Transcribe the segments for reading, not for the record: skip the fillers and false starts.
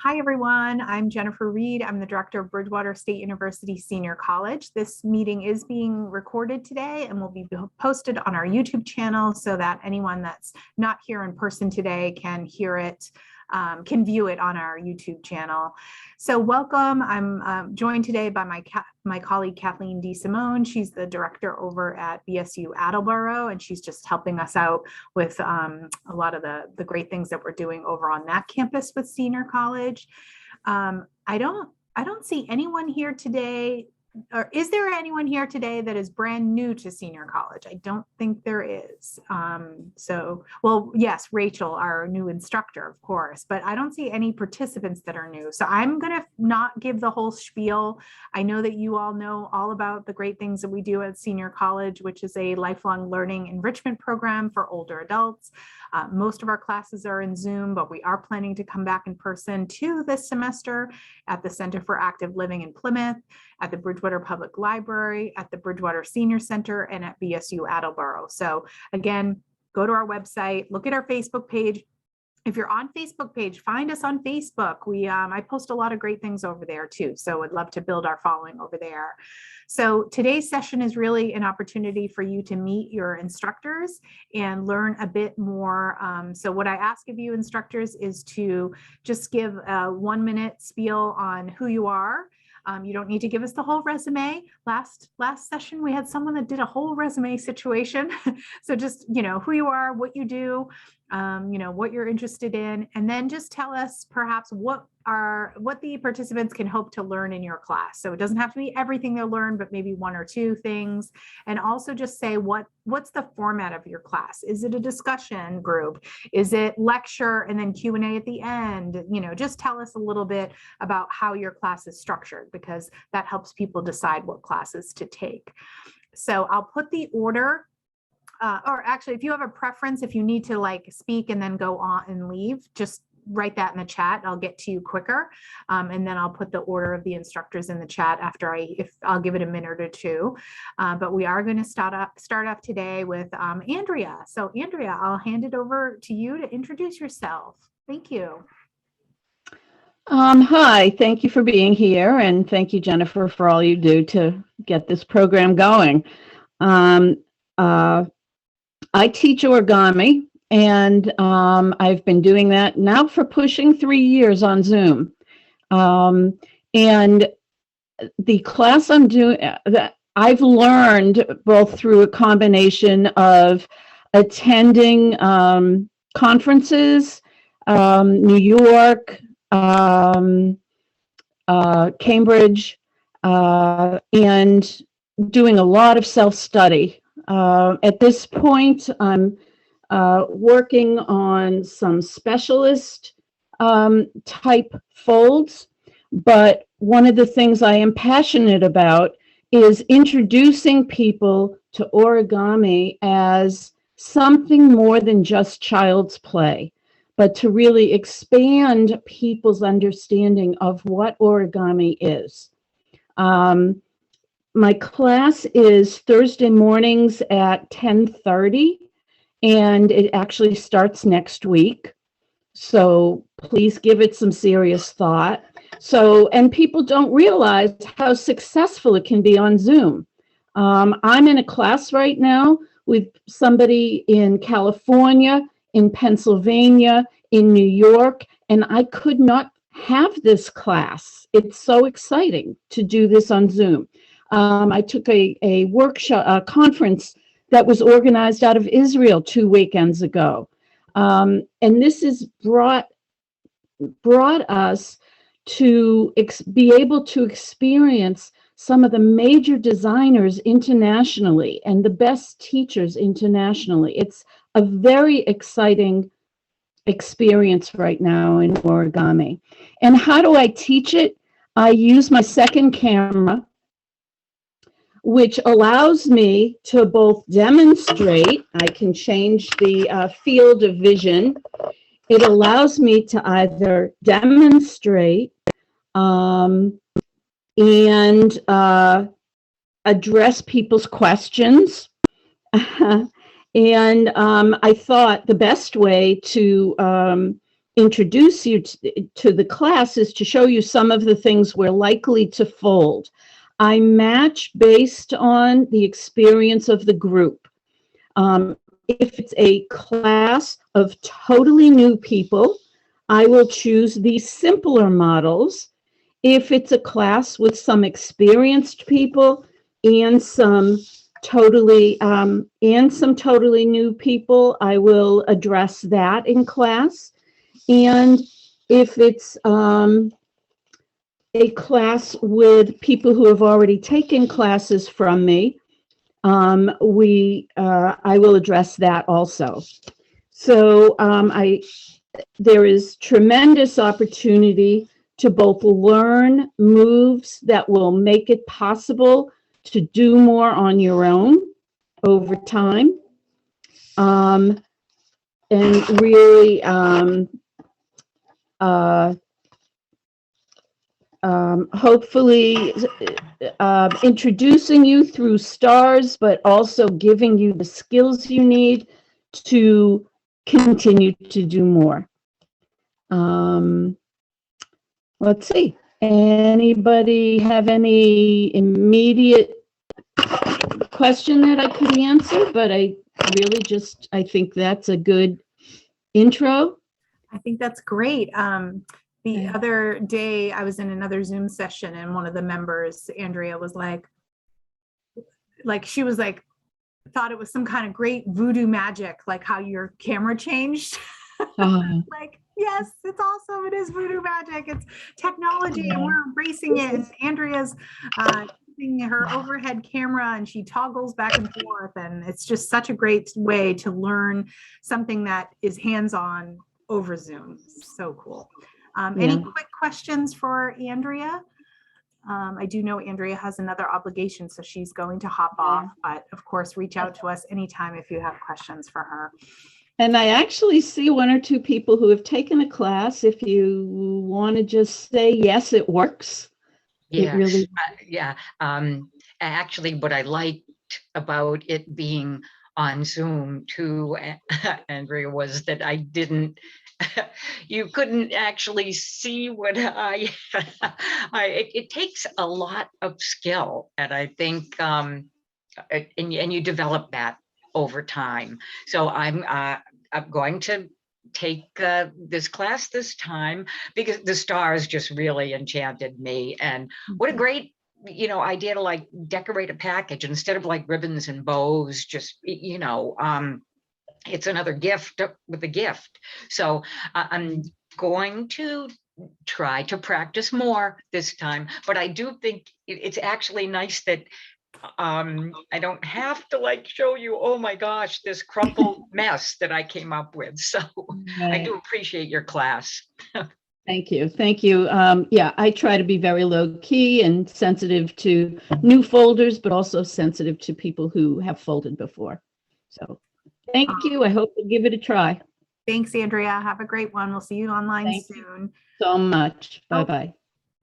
Hi, everyone. I'm Jennifer Reed. I'm the director of Bridgewater State University Senior College. This meeting is being recorded today and will be posted on our YouTube channel so that anyone that's not here in person today can hear it, can view it on our YouTube channel. So welcome. I'm joined today by my colleague, Kathleen DeSimone. She's the director over at BSU Attleboro, and she's just helping us out with a lot of the great things that we're doing over on that campus with Senior College. I don't see anyone here today, or is there anyone here today that is brand new to Senior College? I don't think there is. Well, yes, Rachel, our new instructor, of course, but I don't see any participants that are new. So I'm going to not give the whole spiel. I know that you all know all about the great things that we do at Senior College, which is a lifelong learning enrichment program for older adults. Most of our classes are in Zoom, but we are planning to come back in person too this semester at the Center for Active Living in Plymouth, at the Bridgewater Public Library, at the Bridgewater Senior Center, and at BSU Attleboro. So again, go to our website, look at our Facebook page. If you're on Facebook page, find us on Facebook. I post a lot of great things over there too. So I'd love to build our following over there. So today's session is really an opportunity for you to meet your instructors and learn a bit more. So what I ask of you instructors is to just give a 1-minute spiel on who you are. You don't need to give us the whole resume. Last session, we had someone that did a whole resume situation. So just, who you are, what you do, what you're interested in, and then just tell us perhaps what the participants can hope to learn in your class. So it doesn't have to be everything they'll learn, but maybe 1 or 2 things. And also just say what's the format of your class? Is it a discussion group? Is it lecture and then Q&A at the end? Just tell us a little bit about how your class is structured, because that helps people decide what classes to take. So I'll put the order. Or actually, if you have a preference, if you need to speak and then go on and leave, just write that in the chat. I'll get to you quicker. And then I'll put the order of the instructors in the chat after I'll give it a minute or 2. But we are going to start off today with Andrea. So Andrea, I'll hand it over to you to introduce yourself. Thank you. Hi, thank you for being here. And thank you, Jennifer, for all you do to get this program going. I teach origami, and I've been doing that now for pushing 3 years on Zoom. And the class I'm doing, that I've learned both through a combination of attending conferences, New York, Cambridge, and doing a lot of self-study. At this point, I'm working on some specialist type folds, but one of the things I am passionate about is introducing people to origami as something more than just child's play, but to really expand people's understanding of what origami is. My class is Thursday mornings at 10:30, and it actually starts next week. So please give it some serious thought. And people don't realize how successful it can be on Zoom. I'm in a class right now with somebody in California, in Pennsylvania, in New York, and I could not have this class. It's so exciting to do this on Zoom. I took a workshop, a conference that was organized out of Israel 2 weekends ago. And this has brought us to be able to experience some of the major designers internationally and the best teachers internationally. It's a very exciting experience right now in origami. And how do I teach it? I use my second camera, which allows me to both demonstrate. I can change the field of vision. It allows me to either demonstrate and address people's questions. And I thought the best way to introduce you to the class is to show you some of the things we're likely to fold. I match based on the experience of the group. If it's a class of totally new people, I will choose these simpler models. If it's a class with some experienced people and some totally new people, I will address that in class. And if it's a class with people who have already taken classes from me, I will address that also. So there is tremendous opportunity to both learn moves that will make it possible to do more on your own over time, and really hopefully introducing you through stars, but also giving you the skills you need to continue to do more. Let's see. Anybody have any immediate question that I could answer? But I think that's a good intro. I think that's great. The other day I was in another Zoom session and one of the members, Andrea, was like she was like, thought it was some kind of great voodoo magic, like how your camera changed. Like, yes, it's awesome. It is voodoo magic. It's technology and we're embracing it. And Andrea's using her overhead camera and she toggles back and forth. And it's just such a great way to learn something that is hands-on over Zoom. So cool. Any quick questions for Andrea? I do know Andrea has another obligation, so she's going to hop off, but of course, reach out to us anytime if you have questions for her. And I actually see one or two people who have taken a class. If you want to just say, yes, it works. Yeah, it really, actually, what I liked about it being on Zoom too, Andrea, was that I didn't, you couldn't actually see what it takes a lot of skill. And I think, and you develop that over time. So I'm going to take this class this time because the stars just really enchanted me. And what a great idea to like decorate a package instead of like ribbons and bows, just it's another gift with a gift. So I'm going to try to practice more this time, but I do think it's actually nice that I don't have to like show you, oh my gosh, this crumpled mess that I came up with. So I do appreciate your class. Thank you. Thank you. I try to be very low key and sensitive to new folders, but also sensitive to people who have folded before. So thank you. I hope you'll give it a try. Thanks, Andrea. Have a great one. We'll see you online soon. So much. Bye-bye.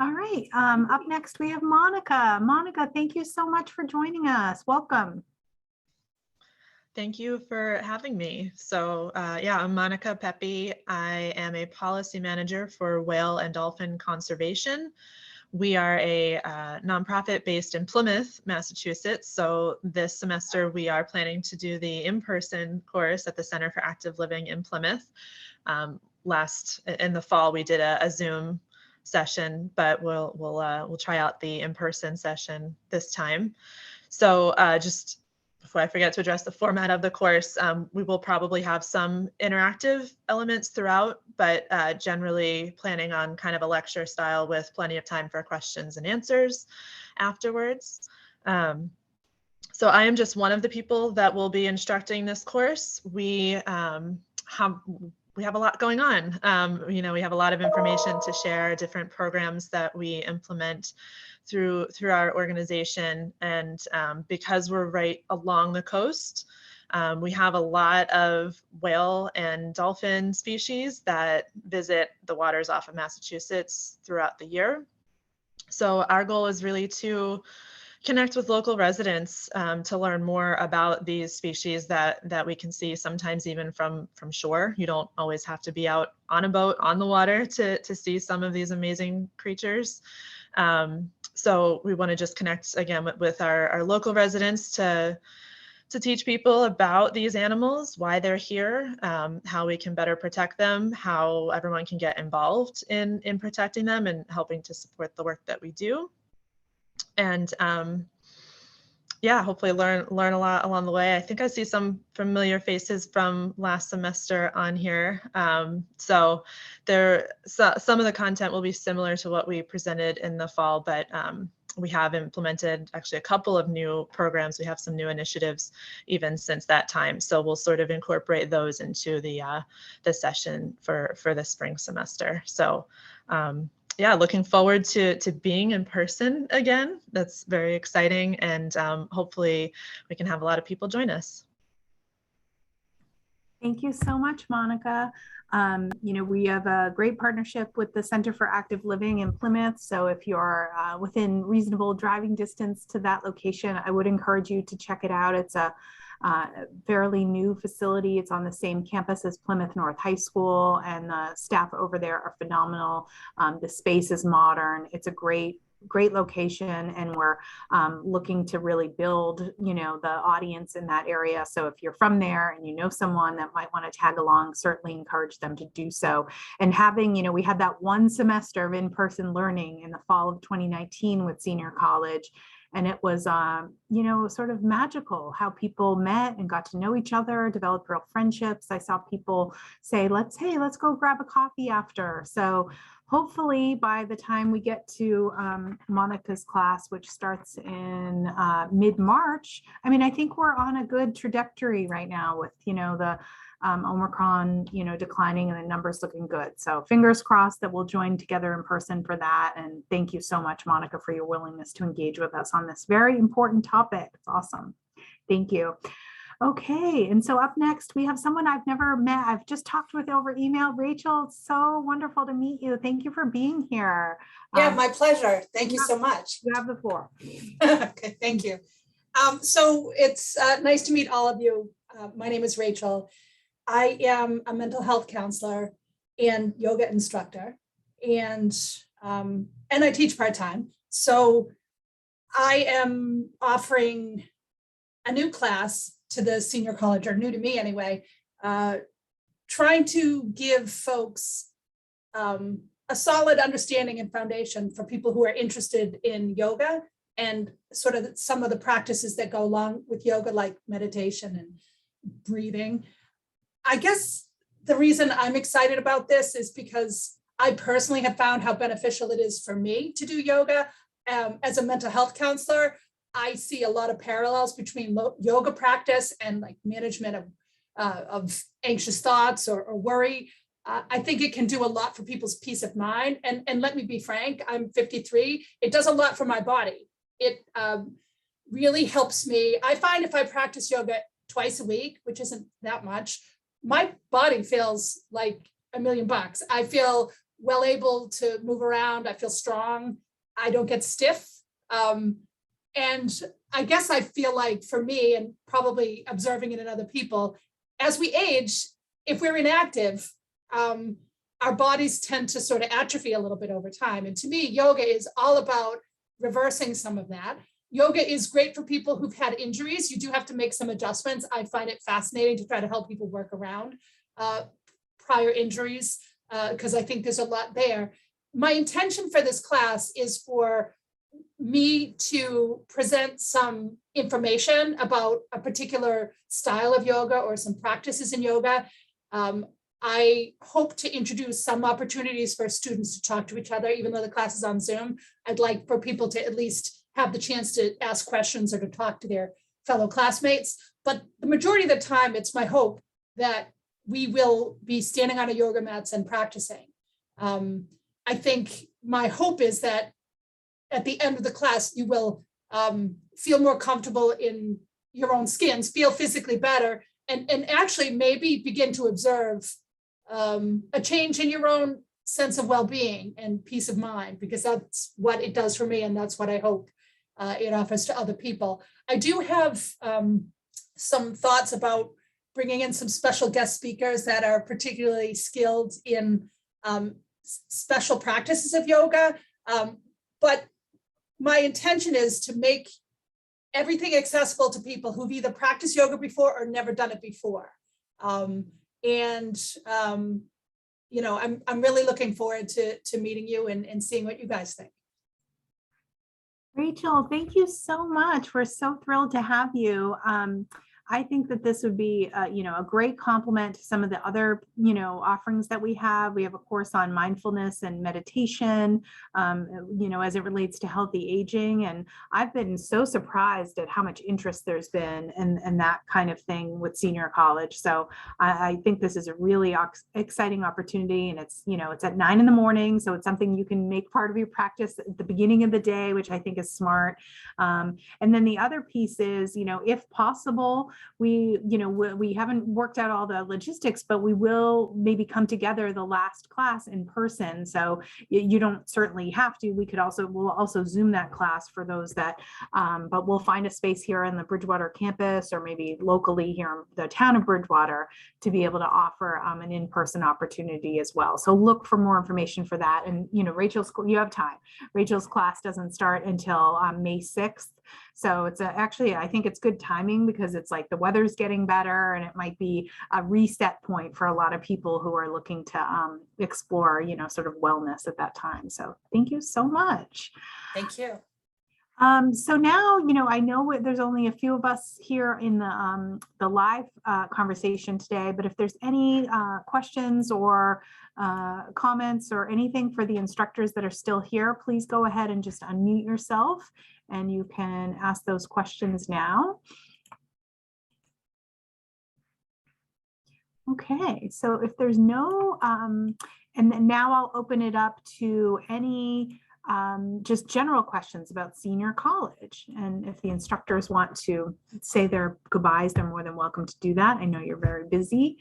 All right. Up next, we have Monica. Monica, thank you so much for joining us. Welcome. Thank you for having me. So I'm Monica Pepe. I am a policy manager for whale and dolphin conservation. We are a nonprofit based in Plymouth, Massachusetts. So this semester we are planning to do the in-person course at the Center for Active Living in Plymouth. In the fall we did a Zoom session, but we'll try out the in-person session this time. So just before I forget to address the format of the course, we will probably have some interactive elements throughout, but generally planning on kind of a lecture style with plenty of time for questions and answers afterwards. So I am just one of the people that will be instructing this course. We have a lot going on. We have a lot of information to share, different programs that we implement through our organization. And because we're right along the coast, we have a lot of whale and dolphin species that visit the waters off of Massachusetts throughout the year. So our goal is really to connect with local residents to learn more about these species that we can see sometimes even from shore. You don't always have to be out on a boat on the water to see some of these amazing creatures. So we want to just connect again with our local residents to teach people about these animals, why they're here, how we can better protect them, how everyone can get involved in protecting them and helping to support the work that we do. And yeah, hopefully learn a lot along the way. I think I see some familiar faces from last semester on here. So some of the content will be similar to what we presented in the fall, but we have implemented actually a couple of new programs. We have some new initiatives even since that time. So we'll sort of incorporate those into the session for the spring semester. So yeah, looking forward to being in person again. That's very exciting, and hopefully we can have a lot of people join us. Thank you so much, Monica. We have a great partnership with the Center for Active Living in Plymouth. So if you're within reasonable driving distance to that location, I would encourage you to check it out. It's a fairly new facility. It's on the same campus as Plymouth North High School, and the staff over there are phenomenal. The space is modern. It's a great location, and we're looking to really build, the audience in that area. So if you're from there and you know someone that might want to tag along, certainly encourage them to do so. And having, we had that one semester of in-person learning in the fall of 2019 with senior college. And it was, sort of magical how people met and got to know each other, developed real friendships. I saw people say, let's go grab a coffee after. So hopefully by the time we get to Monica's class, which starts in mid-March, I think we're on a good trajectory right now with, the Omicron, declining and the numbers looking good. So fingers crossed that we'll join together in person for that. And thank you so much, Monica, for your willingness to engage with us on this very important topic. It's awesome. Thank you. Okay, and so up next, we have someone I've never met. I've just talked with over email. Rachel, it's so wonderful to meet you. Thank you for being here. Yeah, my pleasure. Thank you so much. You have the floor. Okay, thank you. So it's nice to meet all of you. My name is Rachel. I am a mental health counselor and yoga instructor, and I teach part-time. So I am offering a new class to the senior college, or new to me anyway, trying to give folks a solid understanding and foundation for people who are interested in yoga and sort of some of the practices that go along with yoga, like meditation and breathing. I guess the reason I'm excited about this is because I personally have found how beneficial it is for me to do yoga. As a mental health counselor, I see a lot of parallels between yoga practice and like management of anxious thoughts or worry. I think it can do a lot for people's peace of mind. And let me be frank, I'm 53. It does a lot for my body. It really helps me. I find if I practice yoga twice a week, which isn't that much, my body feels like $1,000,000. I feel well able to move around. I feel strong. I don't get stiff. And I guess I feel like for me, and probably observing it in other people, as we age, if we're inactive, our bodies tend to sort of atrophy a little bit over time. And to me, yoga is all about reversing some of that. Yoga is great for people who've had injuries. You do have to make some adjustments. I find it fascinating to try to help people work around prior injuries, because I think there's a lot there. My intention for this class is for me to present some information about a particular style of yoga or some practices in yoga. I hope to introduce some opportunities for students to talk to each other, even though the class is on Zoom. I'd like for people to at least have the chance to ask questions or to talk to their fellow classmates. But the majority of the time, it's my hope that we will be standing on a yoga mats and practicing. I think my hope is that at the end of the class, you will feel more comfortable in your own skins, feel physically better, and actually maybe begin to observe a change in your own sense of well-being and peace of mind, because that's what it does for me, and that's what I hope it offers to other people. I do have some thoughts about bringing in some special guest speakers that are particularly skilled in special practices of yoga. But my intention is to make everything accessible to people who've either practiced yoga before or never done it before. You know, I'm really looking forward to meeting you and seeing what you guys think. Rachel, thank you so much. We're so thrilled to have you. I think that this would be, you know, a great complement to some of the other, you know, offerings that we have. We have a course on mindfulness and meditation, you know, as it relates to healthy aging. And I've been so surprised at how much interest there's been in that kind of thing with senior college. So I think this is a really exciting opportunity. And it's, you know, it's at 9 in-the-morning. So it's something you can make part of your practice at the beginning of the day, which I think is smart. And then the other piece is, you know, if possible, we haven't worked out all the logistics, but we will maybe come together the last class in person. So you don't certainly have to. We'll also Zoom that class for those that, but we'll find a space here in the Bridgewater campus or maybe locally here in the town of Bridgewater to be able to offer an in-person opportunity as well. So look for more information for that. And, you know, you have time. Rachel's class doesn't start until May 6th. So it's actually, I think it's good timing because it's like the weather's getting better and it might be a reset point for a lot of people who are looking to explore, you know, sort of wellness at that time. So thank you so much. Thank you. So now, you know, I know there's only a few of us here in the live conversation today, but if there's any questions or comments or anything for the instructors that are still here, please go ahead and just unmute yourself and you can ask those questions now. Okay, so if there's no, and then now I'll open it up to any just general questions about senior college. And if the instructors want to say their goodbyes, they're more than welcome to do that. I know you're very busy.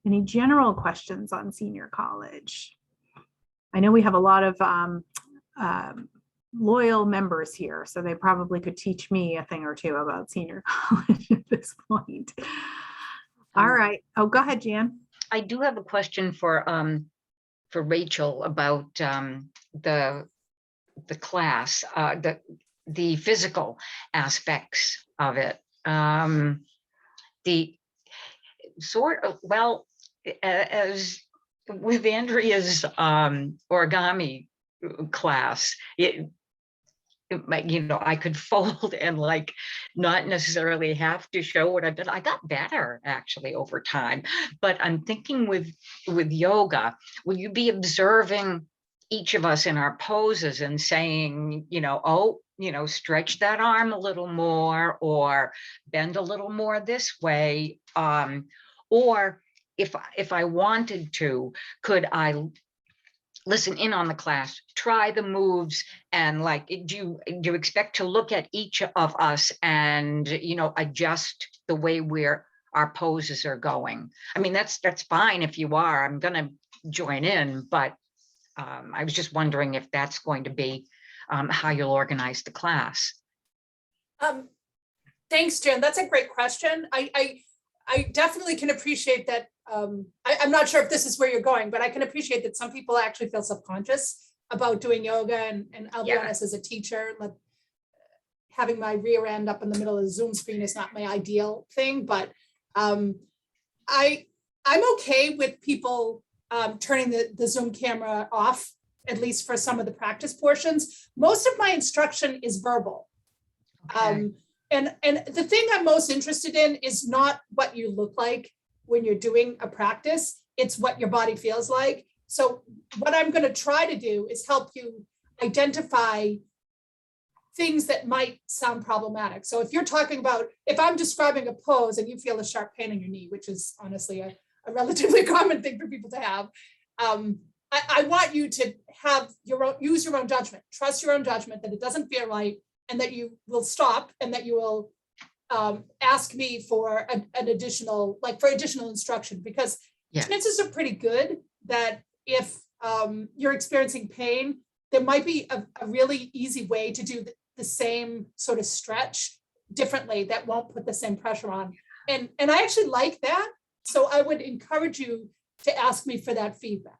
Any general questions on senior college? I know we have a lot of loyal members here, so they probably could teach me a thing or two about senior college at this point. All right. Oh, go ahead, Jan. I do have a question for Rachel about the class, the physical aspects of it. The sort of, well, as with Andrea's origami class, you know, I could fold and like not necessarily have to show what I've done. I got better actually over time, but I'm thinking with yoga, will you be observing each of us in our poses and saying, you know, oh, you know, stretch that arm a little more or bend a little more this way, or if I wanted to, could I listen in on the class, try the moves, and like, do you expect to look at each of us and, you know, adjust the way our poses are going? I mean, that's fine if you are. I'm gonna join in, but I was just wondering if that's going to be how you'll organize the class. Thanks, Jen. That's a great question. I definitely can appreciate that. I'm not sure if this is where you're going, but I can appreciate that some people actually feel self-conscious about doing yoga. And I'll be honest, as a teacher, like having my rear end up in the middle of the Zoom screen is not my ideal thing. But I'm okay with people turning the Zoom camera off, at least for some of the practice portions. Most of my instruction is verbal. Okay. And the thing I'm most interested in is not what you look like when you're doing a practice, it's what your body feels like. So what I'm going to try to do is help you identify things that might sound problematic. So if you're talking about, if I'm describing a pose and you feel a sharp pain in your knee, which is honestly a relatively common thing for people to have, I want you to have use your own judgment, trust your own judgment that it doesn't feel right, and that you will stop and that you will ask me for additional instruction, because chances are pretty good that if you're experiencing pain, there might be a really easy way to do the same sort of stretch differently that won't put the same pressure on. And I actually like that. So I would encourage you to ask me for that feedback.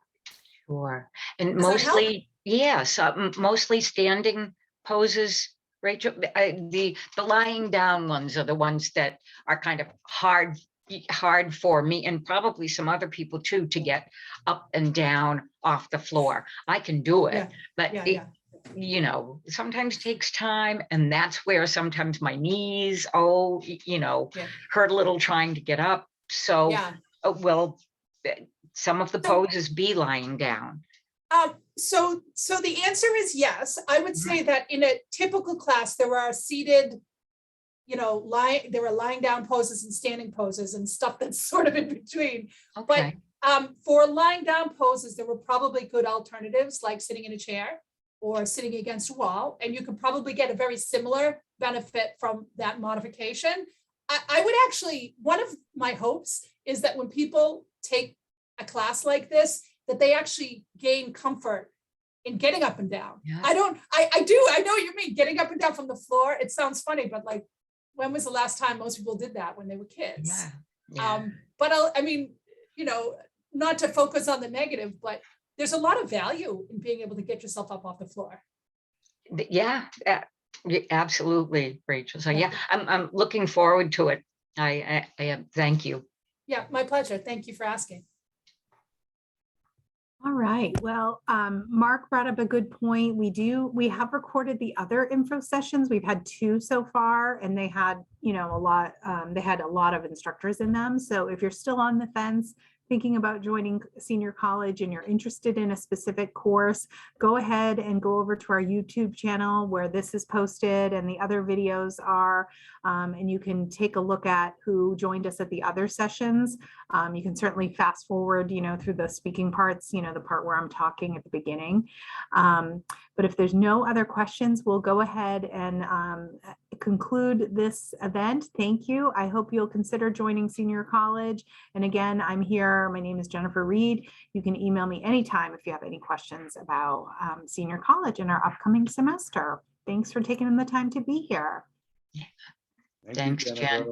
Sure. And Does that help? mostly, yes, mostly standing poses, Rachel. The lying down ones are the ones that are kind of hard for me and probably some other people too to get up and down off the floor. I can do it, Yeah, but yeah, it, yeah. you know, sometimes takes time, and that's where sometimes my knees, Yeah. hurt a little trying to get up. So, Yeah. well, some of the So- poses be lying down. So the answer is yes. I would say that in a typical class, there are seated, there are lying down poses and standing poses and stuff that's sort of in between. Okay. For lying down poses, there were probably good alternatives like sitting in a chair or sitting against a wall, and you could probably get a very similar benefit from that modification. I would actually, one of my hopes is that when people take a class like this, that they actually gain comfort in getting up and down. Yeah. I know what you mean, getting up and down from the floor. It sounds funny, but like, when was the last time most people did that? When they were kids? Yeah. Yeah. But not to focus on the negative, but there's a lot of value in being able to get yourself up off the floor. Yeah, absolutely, Rachel. So yeah, Yeah. I'm looking forward to it. I thank you. Yeah, my pleasure. Thank you for asking. All right. Well, Mark brought up a good point. We have recorded the other info sessions. We've had 2 so far, and they had, they had a lot of instructors in them. So if you're still on the fence, thinking about joining senior college and you're interested in a specific course, go ahead and go over to our YouTube channel where this is posted and the other videos are, and you can take a look at who joined us at the other sessions. You can certainly fast forward, through the speaking parts, the part where I'm talking at the beginning. But if there's no other questions, we'll go ahead and conclude this event. Thank you. I hope you'll consider joining senior college. And again, I'm here. My name is Jennifer Reed. You can email me anytime if you have any questions about senior college in our upcoming semester. Thanks for taking the time to be here. Thanks, Jen.